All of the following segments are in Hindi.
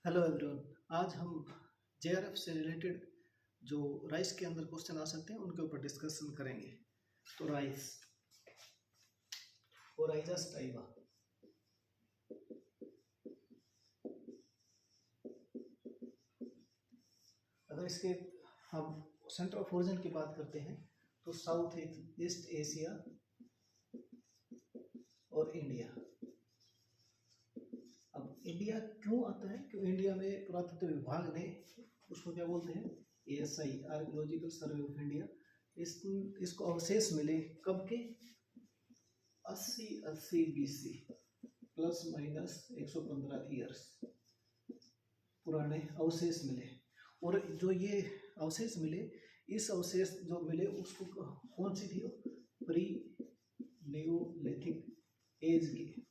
Hello everyone. आज हम जेआरएफ से रिलेटेड जो राइस के अंदर क्वेश्चन आ सकते हैं उनके ऊपर डिस्कशन करेंगे। तो राइस, ओराइजा स्टाइवा, अगर इसके हम सेंटर ऑफ ओरिजिन की बात करते हैं तो साउथ ईस्ट एशिया और इंडिया। अब इंडिया क्यों आता है? क्यों इंडिया में पुरातत्व विभाग ने उसको क्या बोलते हैं, ASI, archaeological survey of India, इसको अवशेष मिले कब के 80 BC प्लस माइनस 115 ईयर्स पुराने अवशेष मिले। और जो ये अवशेष मिले, इस अवशेष जो मिले उसको कौन सी थी, प्री नियोलिथिक एज की।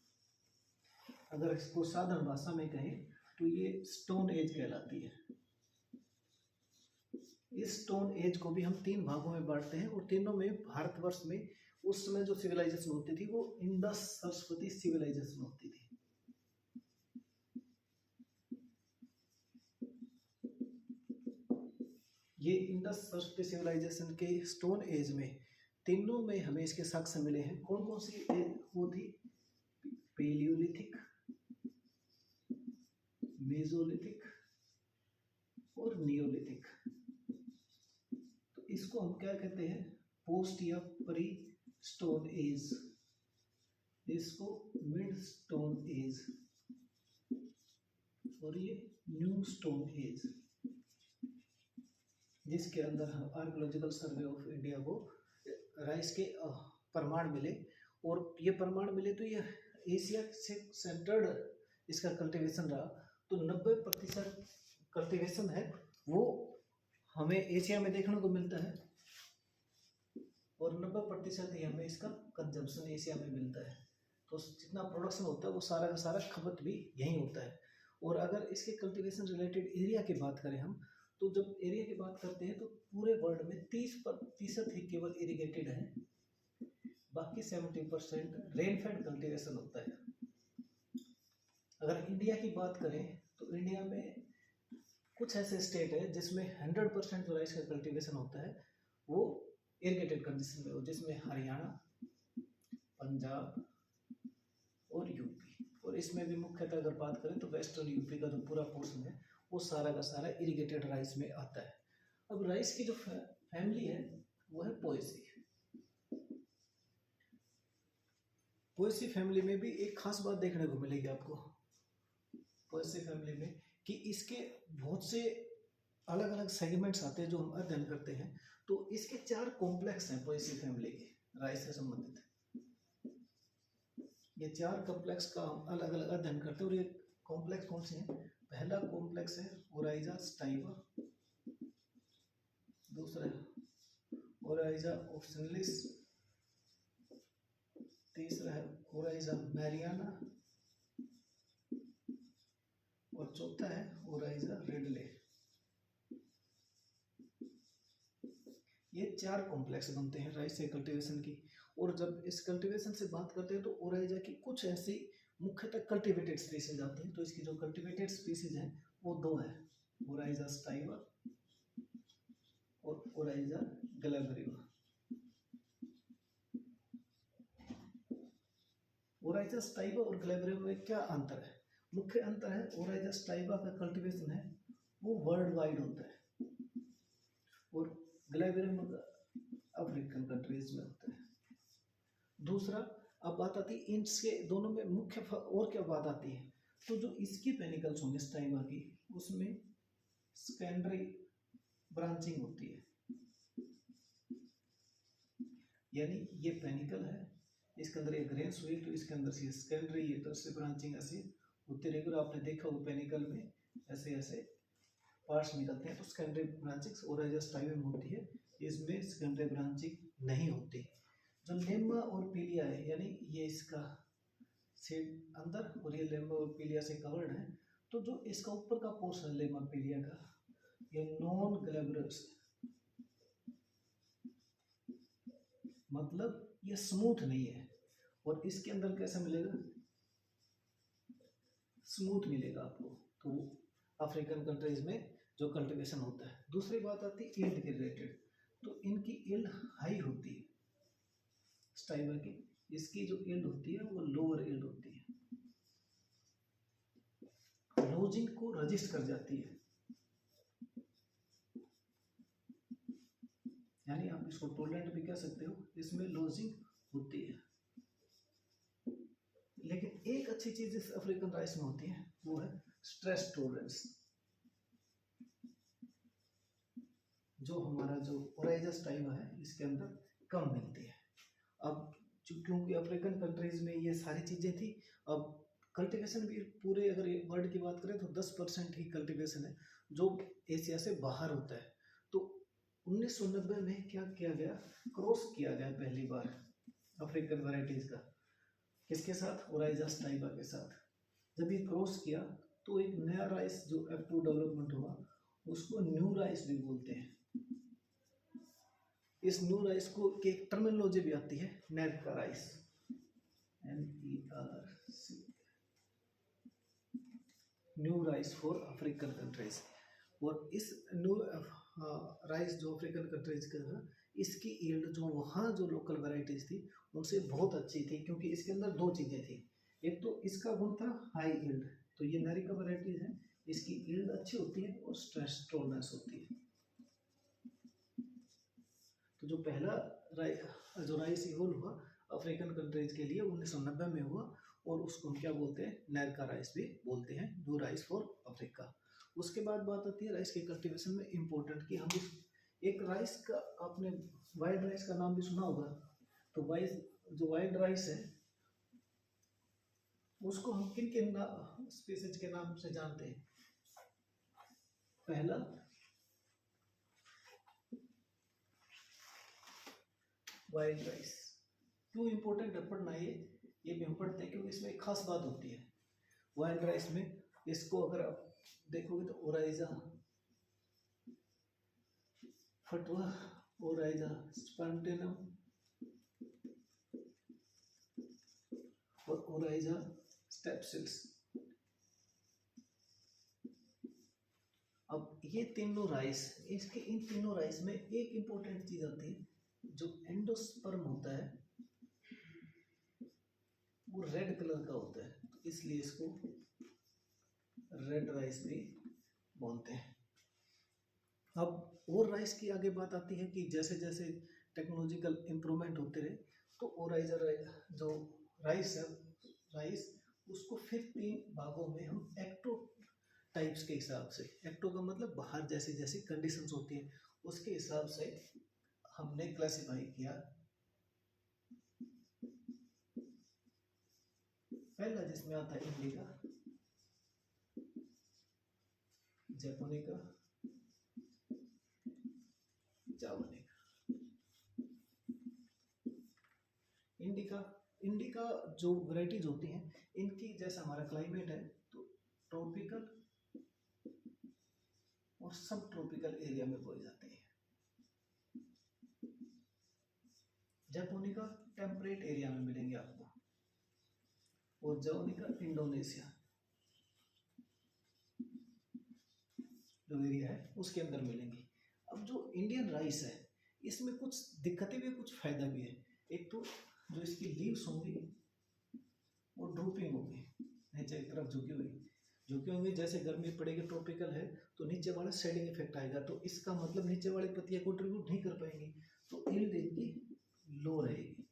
अगर इसको साधारण भाषा में कहें तो ये स्टोन एज कहलाती है। इस स्टोन एज को भी हम 3 भागों में बांटते हैं और तीनों में भारतवर्ष में उस समय जो सिविलाइजेशन होती थी वो इंडस सरस्वती सिविलाइजेशन होती थी। ये इंडस सरस्वती सिविलाइजेशन के स्टोन एज में तीनों में हमें इसके साक्ष्य मिले हैं। कौन कौन सी एज वो थी? पेलियोलिथिक, मेसोलिथिक और नियोलिथिक। तो इसको हम क्या कहते हैं? पोस्ट या प्री स्टोन एज, इसको मिड स्टोन एज और ये न्यू स्टोन एज, जिसके अंदर आर्कियोलॉजिकल सर्वे ऑफ इंडिया को राइस के प्रमाण मिले। और ये प्रमाण मिले तो ये एशिया से सेंटर्ड इसका कल्टीवेशन रहा। तो 90% कल्टीवेशन है वो हमें एशिया में देखने को मिलता है और 90% ही हमें इसका कंजम्पशन एशिया में मिलता है। तो जितना प्रोडक्शन होता है वो सारा का सारा खपत भी यहीं होता है। और अगर इसके कल्टीवेशन रिलेटेड एरिया की बात करें हम, तो जब एरिया की बात करते हैं तो पूरे वर्ल्ड में 30% ही केवल इरिगेटेड है, बाकी 70% रेनफेड कल्टीवेशन होता है। अगर इंडिया की बात करें तो इंडिया में कुछ ऐसे स्टेट है जिसमें 100% जो राइस का कल्टीवेशन होता है वो इरिगेटेड कंडीशन में हो, जिसमें हरियाणा, पंजाब और यूपी। और इसमें भी मुख्यतः अगर बात करें तो वेस्टर्न यूपी का जो पूरा पोर्शन है वो सारा का सारा इरिगेटेड राइस में आता है। अब राइस की जो फैमिली है वो है पोएसी। पोएसी फैमिली में भी एक खास बात देखने को मिलेगी आपको पोएसी फैमिली में, कि इसके बहुत से अलग अलग सेगमेंट्स आते हैं जो हम अध्ययन करते हैं। तो इसके 4 कॉम्प्लेक्स हैं पोएसी फैमिली के राइस से संबंधित। ये 4 कॉम्प्लेक्स का हम अलग अलग अध्ययन करते हैं। और ये कॉम्प्लेक्स कौन से हैं? पहला कॉम्प्लेक्स है ओराइजा स्टाइवा, दूसरा है ओराइजा ऑप्शनलिस, तीसरा है ओराइजा मैरियाना और चौथा है ओराइजा रेडले। ये 4 कॉम्प्लेक्स बनते हैं राइस से कल्टीवेशन की। और जब इस कल्टीवेशन से बात करते हैं तो ओराइजा की कुछ ऐसी मुख्यतः कल्टीवेटेड स्पीसीज आती हैं। तो इसकी जो कल्टीवेटेड स्पीसीज हैं वो 2 है, ओराइजा स्टाइवा और ओराइजा ग्लैब्रिवा। ओराइजा स्टाइवा और ग्लैब्रिवा में क्या अंतर है? मुख्य अंतर है, ओराइजा स्टाइवा का कल्टीवेशन है वो वर्ल्ड वाइड होता है और ग्लैब्रिवा अफ्रीकन कंट्रीज में होता है। दूसरा, अब बात आती है इनके दोनों में मुख्य और क्या बात आती है, तो जो इसकी पेनिकल्स होंगे स्टाइवा की, उसमें सेकेंडरी ब्रांचिंग होती है। यानी ये पेनिकल है, इसके अंदर एक ग्रेन्स हुई तो इसके अंदर से सेकेंडरी ये टर्शियरी ब्रांचिंग ऐसे होती रहेगी। और आपने देखा वो पेनिकल में ऐसे ऐसे पार्ट्स निकलते हैं। तो सेकेंडरी ब्रांचिंग ओराइजा स्टाइवा में होती है, इसमें सेकेंडरी ब्रांचिंग नहीं होती। जो लेम्मा और पीलिया है, यानी ये इसका सीड अंदर और ये लेम्मा और पीलिया से कवर्ड है। तो जो इसका ऊपर का पोर्शन है लेम्मा पीलिया का, ये नॉन ग्लैब्रस, मतलब ये स्मूथ नहीं है। और इसके अंदर कैसा मिलेगा? स्मूथ मिलेगा आपको। तो अफ्रीकन कंट्रीज में जो कल्टीवेशन होता है। दूसरी बात आती है यील्ड के रिलेटेड, तो इनकी यील्ड हाई होती है स्टाइवा की, इसकी जो यील्ड होती है वो लोअर यील्ड होती है, लोजिंग को रजिस्ट कर जाती है, यानी आप इसको टोलरेंट भी कह सकते हो, इसमें लोजिंग होती है। लेकिन एक अच्छी चीज इस अफ्रीकन राइस में होती है वो है स्ट्रेस टोलरेंस, जो हमारा जो ओराइजा स्टाइवा है इसके अंदर कम मिलती है। अब क्योंकि अफ्रीकन कंट्रीज में ये सारी चीजें थी, अब कल्टीवेशन भी पूरे अगर वर्ल्ड की बात करें तो 10% ही कल्टीवेशन है जो एशिया से बाहर होता है। तो 1990 में क्या किया गया, क्रॉस किया गया पहली बार अफ्रीकन वैरायटीज का, किसके साथ, ओराइजा स्टाइवा के साथ। जब ये क्रॉस किया तो एक नया राइस जो F2 डेवलपमेंट हुआ, उसको न्यू राइस भी बोलते हैं। इस न्यू राइस को की एक टर्मिनोलॉजी भी आती है NERICA rice, NERC, new rice for African countries. और इस न्यू राइस जो अफ्रीकन कंट्रीज का था, इसकी यील्ड जो वहाँ जो लोकल वैरायटीज थी उनसे बहुत अच्छी थी, क्योंकि इसके अंदर दो चीज़ें थी। एक तो इसका गुण था हाई यील्ड, तो ये नेरिका वैरायटीज है, इसकी यील्ड अच्छी होती है और स्ट्रेस टॉलरेंस होती है। तो जो पहला जो राइस इवोल हुआ अफ्रीकन कंट्रीज के लिए 1990 में हुआ, और उसको हम क्या बोलते हैं, नेरका राइस भी बोलते हैं, न्यू राइस फॉर अफ्रीका। उसके बाद बात आती है राइस के कल्टीवेशन में इम्पोर्टेंट कि हम एक राइस का, आपने वाइल्ड राइस का नाम भी सुना होगा, तो जो वाइल्ड राइस है उसको हम किन किन स्पीसीज के नाम से जानते हैं। पहला वाइल्ड राइस, क्यों इम्पोर्टेंट है पढ़ना, ये भी हम पढ़ते हैं क्योंकि इसमें एक खास बात होती है वाइल्ड राइस में। इसको अगर आप देखोगे तो ओराइजा फटवा, ओराइजा स्पॉन्टेनम और ओराइजा स्टेप्सिल्स। अब ये तीनों राइस, इसके इन तीनों राइस में एक इम्पोर्टेंट चीज आती है, जो एंडोस्पर्म होता है वो रेड कलर का होता है, तो इसलिए इसको रेड राइस भी बोलते हैं। अब और राइस की आगे बात आती है कि जैसे जैसे टेक्नोलॉजिकल इम्प्रूवमेंट होते रहे, तो ओराइजा जो राइस है, राइस उसको फिर 3 भागों में हम एक्टो टाइप्स के हिसाब से, एक्टो का मतलब बाहर जैसे जैसे कंडीशंस होती हैं उसके हिसाब से हमने क्लासिफाई किया। पहला जिसमें आता है इंडिका, जैपोनिका, जावानिका। इंडिका जो वैरायटीज होती हैं, इनकी जैसा हमारा क्लाइमेट है तो ट्रॉपिकल और सब ट्रॉपिकल एरिया में बोई जाती है। जैपोनिका टेम्परेट एरिया में मिलेंगे आपको, और जावानिका इंडोनेशिया जो एरिया है उसके अंदर मिलेंगी। अब जो इंडियन राइस है इसमें कुछ दिक्कतें भी, कुछ फायदा भी है। एक तो जो इसकी लीव्स होंगी वो ड्रूपिंग होगी, नीचे की तरफ झुकी हुई, जैसे गर्मी पड़ेगी ट्रॉपिकल है तो नीचे वाला शेडिंग इफेक्ट आएगा, तो इसका मतलब नीचे वाली पत्तियां कंट्रीब्यूट नहीं कर पाएंगी, तो यील्ड इनकी लो रहेगी।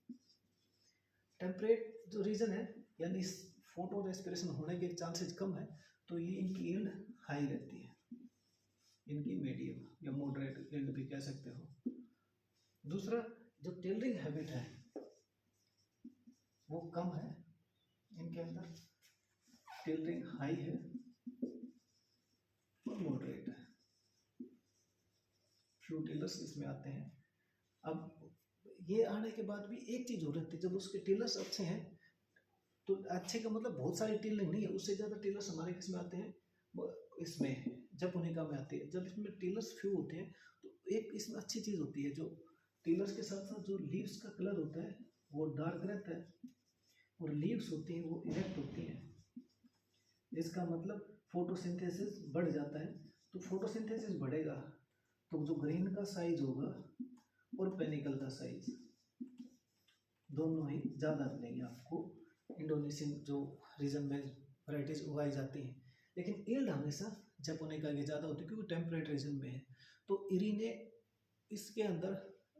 टेम्परेट जो रीजन है, यानी फोटो रेस्पिरेशन होने के चांसेस कम है, तो ये इनकी यील्ड हाई रहती है, इनकी मीडियम या मॉडरेट यील्ड भी कह सकते हो। दूसरा जो टेलरिंग हैबिट है वो कम है इनके अंदर, टेलरिंग हाई है और मॉडरेट है, फ्यू टेलर्स इसमें आते हैं। अब ये आने के बाद भी एक चीज हो रही है, जब उसके टेलर्स अच्छे हैं, तो अच्छे का मतलब बहुत सारी टेलरिंग नहीं है, उससे ज़्यादा टेलर्स हमारे किसमें आते हैं, इसमें जैपोनिका में आती है। जब इसमें टेलर्स फ्यू होते हैं तो एक इसमें अच्छी चीज़ होती है, जो टेलर्स के साथ साथ जो लीव्स का कलर होता है वो डार्क रहता है, और लीव्स होती हैं वो इरेक्ट होती हैं। इसका मतलब फोटोसिंथेसिस बढ़ जाता है। तो फोटोसिंथेसिस बढ़ेगा तो जो ग्रेन का साइज होगा और पेनिकल का साइज दोनों ही ज़्यादा मिलेंगे आपको इंडोनेशियन जो रीजन में वैराइटीज उगाई जाती हैं। लेकिन यील्ड हमेशा जैपोनिका की ज़्यादा होती है क्योंकि टेम्परेट रीजन में है। तो इरी ने इसके अंदर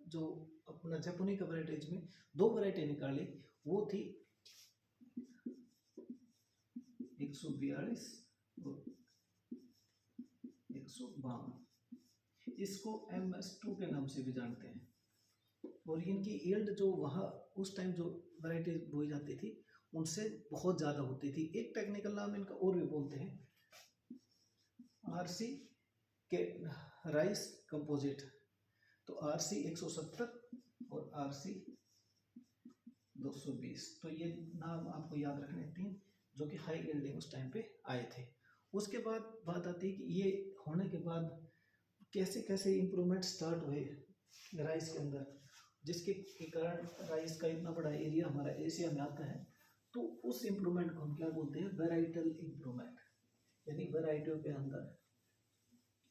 जो अपना जैपोनिका वैराइटीज में 2 वैरायटी निकाली, वो थी 142 और 152। इसको MS2 के नाम से भी जानते हैं। और इनकी यील्ड जो वहाँ उस टाइम जो वैरायटी बोई जाती थी उनसे बहुत ज़्यादा होती थी। एक टेक्निकल नाम इनका और भी बोलते हैं, RC के राइस कंपोजिट। तो RC 170 और RC 220, तो ये नाम आपको याद रखने 3 जो कि हाई यील्डिंग उस टाइम पे आए थे। उसके बाद बात आती है कि ये होने के बाद कैसे कैसे इम्प्रूवमेंट स्टार्ट हुए राइस के अंदर, जिसके कारण राइस का इतना बड़ा एरिया हमारा एशिया में आता है। तो उस इम्प्रूवमेंट को हम क्या बोलते हैं, वेराइटल इम्प्रूवमेंट। यानी वेराइटियों के अंदर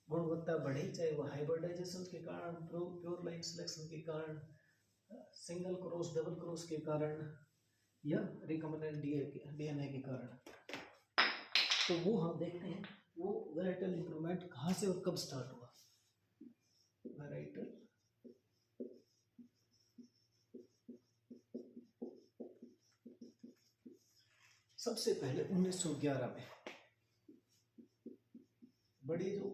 गुणवत्ता बढ़ी, चाहे वो हाइब्रिडाइजेशन के कारण, प्योर लाइन सिलेक्शन के कारण, सिंगल क्रॉस डबल क्रॉस के कारण, या रिकम्बिनेंट DNA के कारण। तो वो हम देखते हैं वो वेराइटल इम्प्रूवमेंट कहाँ से और कब स्टार्ट हुआ। वेराइटल सबसे पहले 1911 में बड़ी जो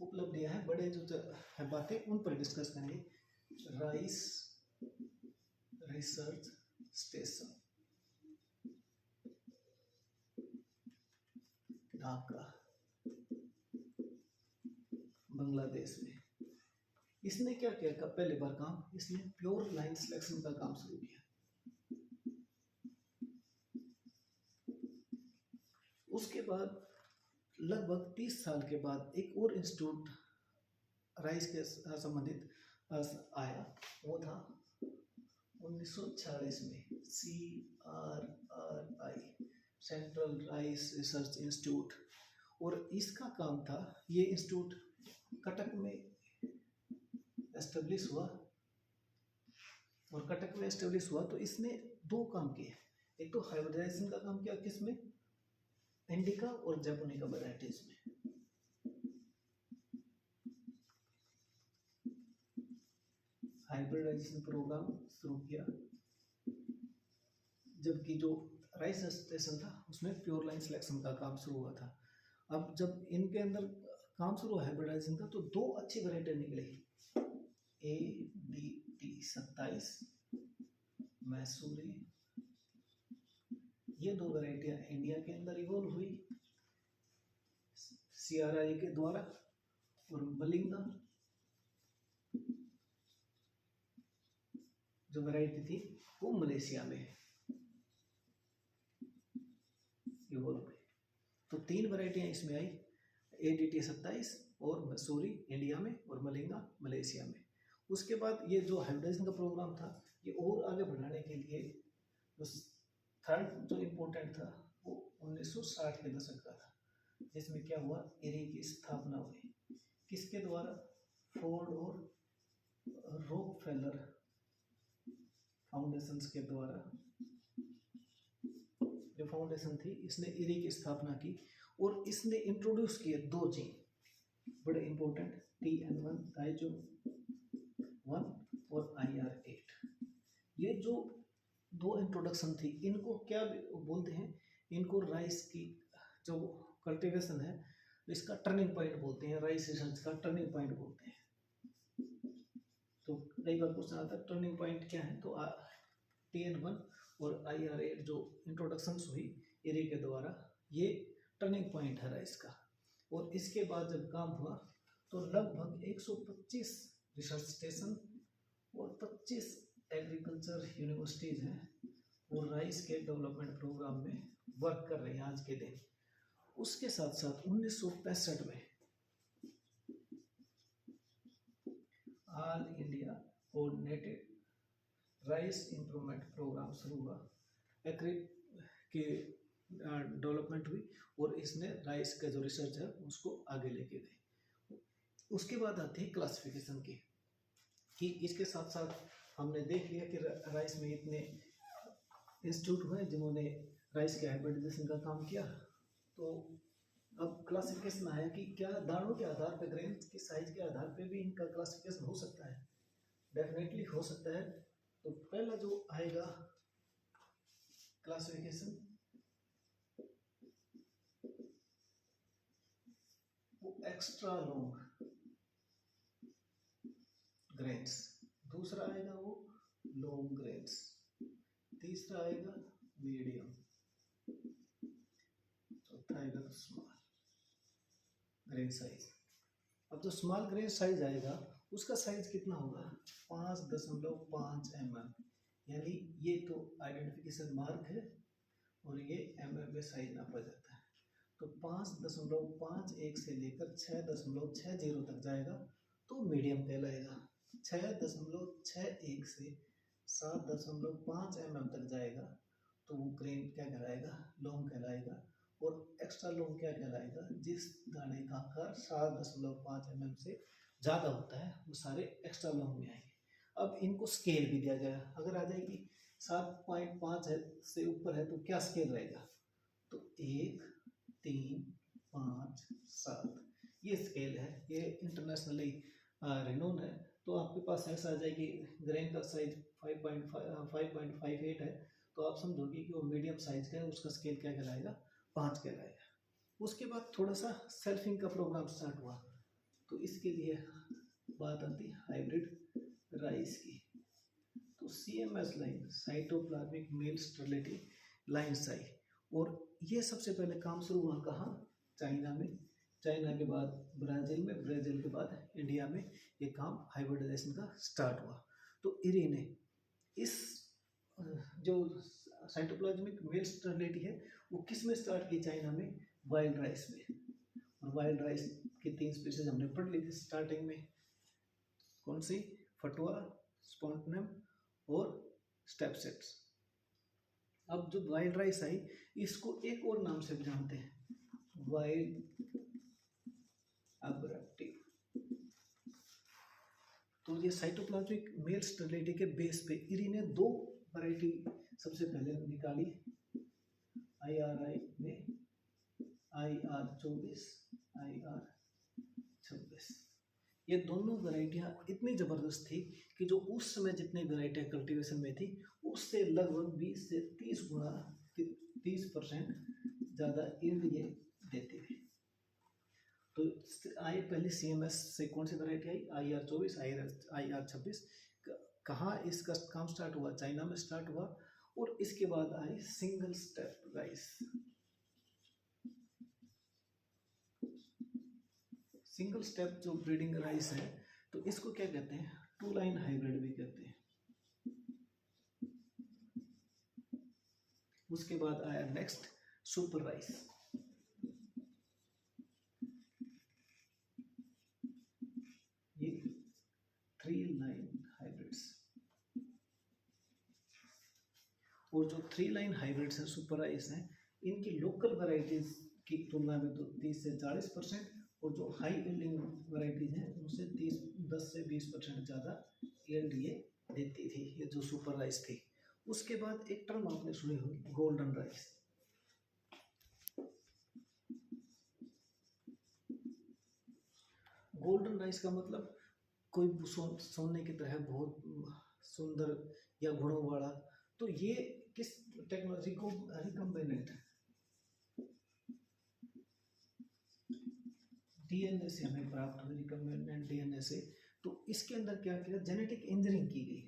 उपलब्धियां हैं, बड़े जो है बातें, उन पर डिस्कस करेंगे। Rice research station Dhaka Bangladesh में। इसने क्या किया पहले बार काम, इसने प्योर लाइन सिलेक्शन का काम शुरू किया। उसके बाद लगभग 30 साल के बाद एक और इंस्टीट्यूट राइस के संबंधित आया, वो था 1946 में CRRI, central rice research institute. और इसका काम था, ये इंस्टीट्यूट कटक में एस्टेब्लिश हुआ। और कटक में एस्टेब्लिश हुआ तो इसने 2 काम किए। एक तो हाइब्रिडाइजेशन का काम किया, किसमें, इंडिका और जैपोनिका वैराइटीज में। हाइब्रिडाइजेशन प्रोग्राम शुरू किया, जबकि जो राइस स्टेशन था उसमें प्योर लाइन सिलेक्शन का काम शुरू हुआ था। अब जब इनके अंदर काम शुरू हुआ हाइब्रिडाइजेशन का, तो 2 अच्छी वैरायटी निकली, ADT 27 मैसूरी। ये 2 वैरायटियां इंडिया के अंदर इवॉल्व हुई CRI के द्वारा। और मलिंगा जो वैरायटी थी वो मलेशिया में इवॉल्व हुई। तो 3 वैरायटियां इसमें आई, ADT 27 और मसूरी इंडिया में और मलिंगा मलेशिया में। उसके बाद ये जो हाइब्रिडाइजेशन का प्रोग्राम था, ये और आगे बढ़ाने के लिए जो थर्ड जो इम्पोर्टेंट था वो 1960 के दशक का था, जिसमें क्या हुआ, इरी की स्थापना हुई। किसके द्वारा, फोर्ड और रॉकफेलर फाउंडेशंस के द्वारा। जो फाउंडेशन थी, इसने इरी की स्थापना की और इसने इंट्रोड्यूस किए 2 जीन बड़े इंपॉर्टेंट, TN1 Taijo1 और IR8। ये जो 2 इंट्रोडक्शन थी, इनको क्या बोलते हैं, इनको राइस की जो कल्टीवेशन है इसका टर्निंग पॉइंट बोलते हैं, राइस रिसर्च का टर्निंग पॉइंट बोलते हैं। तो कई बार क्वेश्चन आता है टर्निंग पॉइंट क्या है, तो TN1 और IR8 जो इंट्रोडक्शंस हुई इरी के द्वारा, ये टर्निंग पॉइंट है राइस का। और इसके बाद जब काम हुआ तो लगभग 125 रिसर्च स्टेशन और 25 एग्रीकल्चर यूनिवर्सिटीज़ हैं वो राइस के डेवलपमेंट प्रोग्राम में वर्क कर रहे हैं आज के दिन। उसके साथ साथ 1965 में all India coordinated rice improvement programme शुरू हुआ। के डेवलपमेंट हुई और इसने राइस का जो रिसर्च है उसको आगे लेके गए। उसके बाद आती है क्लासिफिकेशन की, कि इसके साथ साथ हमने देख लिया कि राइस में इतने इंस्टीट्यूट हुए जिन्होंने राइस के हाइब्रिडाइजेशन का काम किया। तो अब क्लासिफिकेशन आया कि क्या दानों के आधार पर, ग्रेन की साइज के आधार पर भी इनका क्लासिफिकेशन हो सकता है? डेफिनेटली हो सकता है। तो पहला जो आएगा क्लासिफिकेशन, वो एक्स्ट्रा लॉन्ग ग्रेन्स, दूसरा आएगा वो लॉन्ग ग्रेन्स, तीसरा आएगा मीडियम, चौथा आएगा तो स्मॉल ग्रेन साइज। अब जो स्मॉल ग्रेन साइज आएगा उसका साइज कितना होगा? 5.5 mm, यानी ये तो आइडेंटिफिकेशन मार्क है और ये mm में साइज नापा जाता है। तो 5.51 से लेकर 6.60 तक जाएगा तो मीडियम कहलाएगा। 6.61 से 7.5 mm तक जाएगा तो वो ग्रेन क्या कहलाएगा? लॉन्ग कहलाएगा। और एक्स्ट्रा लॉन्ग क्या कहलाएगा? जिस दाने का आकार 7.5 mm से ज़्यादा होता है वो सारे एक्स्ट्रा लॉन्ग में आएंगे। अब इनको स्केल भी दिया गया, अगर आ जाएगी 7.5 से ऊपर है तो क्या स्केल रहेगा? तो 1, 3, 5, 7 ये स्केल है, ये इंटरनेशनली रिनोन है। तो आपके पास ऐसा आ जाएगी ग्रेन का साइज 5.58 है तो आप समझोगे कि वो मीडियम साइज का है, उसका स्केल क्या कहलाएगा? 5 कहलाएगा। उसके बाद थोड़ा सा सेल्फिंग का प्रोग्राम स्टार्ट हुआ तो इसके लिए बात आती है हाइब्रिड राइस की। तो CMS line, cytoplasmic male sterility line Sai, और ये सबसे पहले काम शुरू हुआ कहाँ? चाइना में। चाइना के बाद ब्राज़ील में, ब्राज़ील के बाद इंडिया में ये काम हाइब्रिडाइजेशन का स्टार्ट हुआ। तो इरी ने इस जो साइटोप्लाज्मिक मेल स्टेरिलिटी है वो किस में स्टार्ट की? चाइना में, वाइल्ड राइस में। और वाइल्ड राइस की 3 स्पीसीज हमने पढ़ ली थी स्टार्टिंग में, कौन सी? फटुआ, स्पॉन्टनम और स्टेपसेट्स। अब जो वाइल्ड राइस आई इसको एक और नाम से भी जानते हैं, वाइल्ड अब्रप्टिव। तो ये साइटोप्लाज्मिक मेल स्टेरिलिटी के बेस पे इरी ने 2 वैरायटी सबसे पहले निकाली IRI में, IR24, IR26। ये दोनों वैरायटियाँ इतनी ज़बरदस्त थी कि जो उस समय जितनी वैरायटियाँ कल्टीवेशन में थी उससे लगभग 20 से 30 गुना, 30% ज़्यादा यील्ड ये देती थी। तो आई पहले CMS से कौन सी वैरायटी आई? IR24, IR26। कहाँ इसका काम स्टार्ट हुआ? चाइना में स्टार्ट हुआ। और इसके बाद आई single step rice. Single step जो ब्रीडिंग राइस है तो इसको क्या कहते हैं? 2 लाइन हाइब्रिड भी कहते हैं। उसके बाद आया नेक्स्ट सुपर राइस। ये 3 लाइन हाइब्रिड्स, और जो 3 लाइन हाइब्रिड्स हैं, सुपर राइस हैं, इनकी लोकल वैरायटीज की तुलना में तो 30 से 40%, और जो हाई यील्डिंग वैरायटीज हैं उनसे 10 से 20% ज़्यादा यील्ड ये देती थी, ये जो सुपर राइस थी। उसके बाद एक टर्म आपने सुनी होगी, गोल्डन राइस। गोल्डन राइस का मतलब कोई सोने की तरह बहुत सुंदर या गुणों वाला। तो ये किस टेक्नोलॉजी को रिकम्बिनेंट है? DNA से हमें प्राप्त हुई, रिकम्बिनेंट DNA से। तो इसके अंदर क्या किया? जेनेटिक इंजीनियरिंग की गई।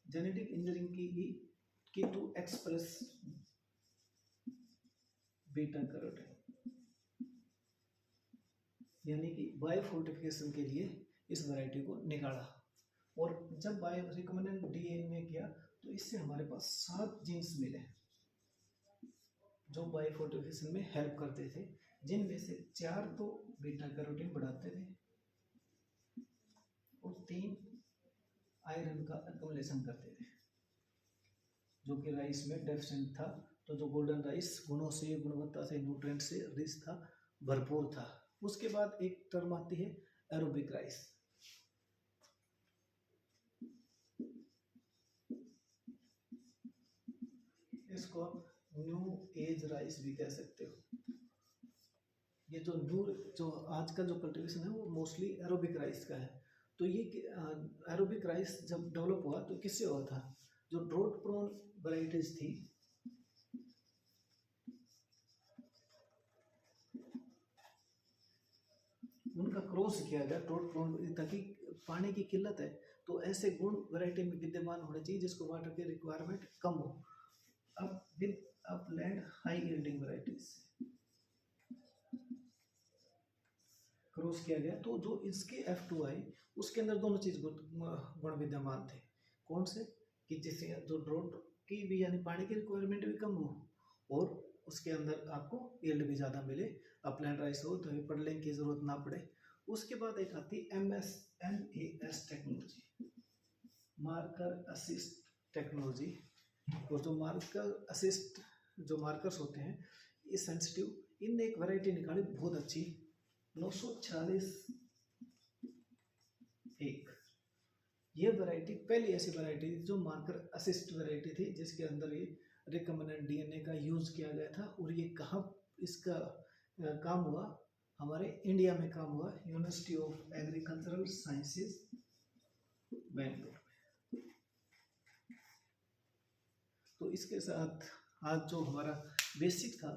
जेनेटिक इंजीनियरिंग की गई कि टू एक्सप्रेस बीटा कैरोटीन, यानी कि बायो फोर्टिफिकेशन के लिए इस वैरायटी को निकाला। और जब बायो रिकम्बिनेंट DNA किया तो इससे हमारे पास 7 जीन्स मिले जो बायो फोर्टिफिकेशन में हेल्प करते थे, जिनमें से 4 तो बीटा कैरोटीन बढ़ाते थे और 3 आयरन का एक्युमुलेशन करते थे। जो कि राइस में डेफिशिएंट था। तो जो गोल्डन राइस गुणों से, गुणवत्ता से, न्यूट्रिएंट से रिच था, भरपूर था। उसके बाद एक टर्म आती है एरोबिक राइस। इसको आप न्यू एज राइस भी कह सकते हो। ये जो आजकल जो कल्टीवेशन है वो मोस्टली एरोबिक राइस का है। तो ये एरोबिक राइस जब डेवलप हुआ तो किससे हुआ था? जो ड्रोट प्रोन वैरायटीज थी, उनका क्रॉस किया गया ड्रोट प्रोन, ताकि पानी की किल्लत है तो ऐसे गुण वैरायटी में विद्यमान होने चाहिए जिसको वाटर की रिक्वायरमेंट कम हो। अब with upland high yielding varieties cross किया गया। तो जो इसके F2 आई उसके अंदर दोनों चीज गुण विद्यमान थे। कौन से? कि जिससे जो ड्रोट की भी यानी पानी की रिक्वायरमेंट भी कम हो और उसके अंदर आपको यील्ड भी ज़्यादा मिले। अपलैंड राइस हो तो पडलिंग की ज़रूरत ना पड़े। उसके बाद एक आती MAS technology, marker assist technology. और जो मार्कर असिस्ट जो मार्कर्स होते हैं ये सेंसिटिव, इनने एक वैरायटी निकाली बहुत अच्छी 946 एक। ये वैरायटी पहली ऐसी वैरायटी थी जो मार्कर असिस्ट वैरायटी थी जिसके अंदर ये रिकम्बिनेंट DNA का यूज किया गया था। और ये कहाँ इसका काम हुआ? हमारे इंडिया में काम हुआ, university of agricultural sciences Bangalore में। तो इसके साथ आज जो हमारा बेसिक था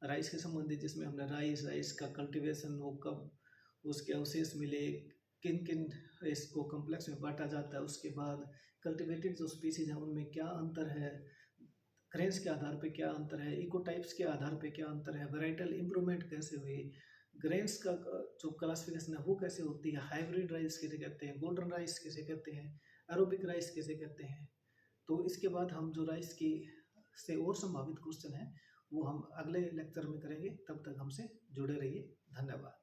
राइस के संबंधित, जिसमें हमने राइस का कल्टीवेशन हो, कब उसके अवशेष मिले, किन किन इसको कॉम्प्लेक्स में बांटा जाता है, उसके बाद कल्टीवेटेड जो स्पीसीज हैं उनमें क्या अंतर है, ग्रेन्स के आधार पे क्या अंतर है, इकोटाइप्स के आधार पे क्या अंतर है, वेराइटल इम्प्रूवमेंट कैसे हुई, ग्रेन्स का जो क्लासिफिकेशन है वो कैसे होती है, हाइब्रिड राइस किसे कहते हैं, गोल्डन राइस किसे कहते हैं, एरोबिक राइस किसे कहते हैं। तो इसके बाद हम जो राइस की से और संभावित क्वेश्चन है वो हम अगले लेक्चर में करेंगे। तब तक हमसे जुड़े रहिए। धन्यवाद।